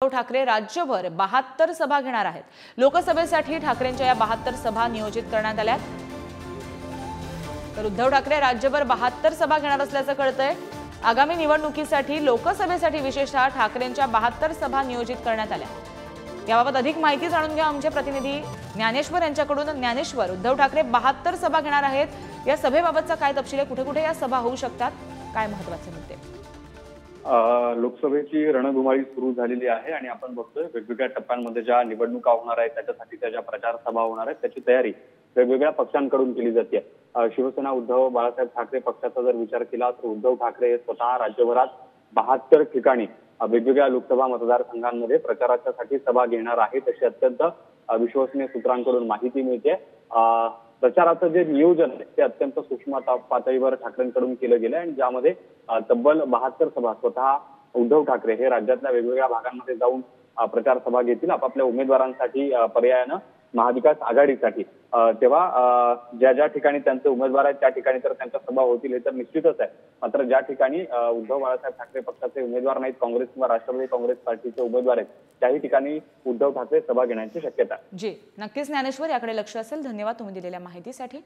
उद्धव ठाकरे राज्यभर 72 सभा घेणार आहेत। लोकसभेसाठी ठाकरेंच्या या 72 सभा नियोजित करण्यात आल्या। तर उद्धव ठाकरे राज्यभर 72 सभा घेणार असल्याचं कळतंय। आगामी निवडणुकीसाठी लोकसभेसाठी विशेषतः ठाकरेंच्या 72 सभा नियोजित करण्यात आल्या। याबाबत अधिक माहिती जाणून घ्या आमचे प्रतिनिधी ज्ञानेश्वर यांच्याकडून। ज्ञानेश्वर, उद्धव ठाकरे 72 सभा घेणार आहेत, या सभेबाबतचा काय तपशील आहे? कुठे कुठे या सभा होऊ शकतात? काय महत्त्वाचे मुद्दे? लोकसभेची रणधुमाळी सुरू झालेली आहे आणि आपण बघतोय वेगवेगळ्या टप्प्यांमध्ये ज्या निवडणुका होणार आहेत त्याच्यासाठी ज्या प्रचार सभा होणार आहेत त्याची तयारी वेगवेगळ्या पक्षांकडून केली जाते। शिवसेना उद्धव बाळासाहेब ठाकरे पक्षाचा जर विचार केला तर उद्धव ठाकरे हे स्वतः राज्यभरात 72 ठिकाणी वेगवेगळ्या लोकसभा मतदारसंघांमध्ये प्रचारासाठी सभा घेणार आहेत अशी अत्यंत विश्वसनीय सूत्रांकडून माहिती मिळते। प्रचाराचं जे नियोजन आहे ते अत्यंत सूक्ष्म पातळीवर ठाकरेंकडून केलं गेलं आणि ज्यामध्ये तब्बल 72 सभा स्वतः उद्धव ठाकरे हे राज्यातल्या वेगवेगळ्या भागांमध्ये जाऊन प्रचार सभा घेतील आपापल्या उमेदवारांसाठी, पर्यायानं महाविकास आघाडीसाठी। तेव्हा ज्या ज्या ठिकाणी त्यांचे उमेदवार आहेत त्या ठिकाणी तर त्यांच्या सभा होतील हे तर निश्चितच आहे। मात्र ज्या ठिकाणी उद्धव बाळासाहेब ठाकरे पक्षाचे उमेदवार नाहीत, काँग्रेस किंवा राष्ट्रवादी काँग्रेस पार्टीचे उमेदवार आहेत, त्याही ठिकाणी उद्धव ठाकरे सभा घेण्याची शक्यता आहे। जी नक्कीच ज्ञानेश्वर, याकडे लक्ष असेल। धन्यवाद तुम्ही दिलेल्या माहितीसाठी।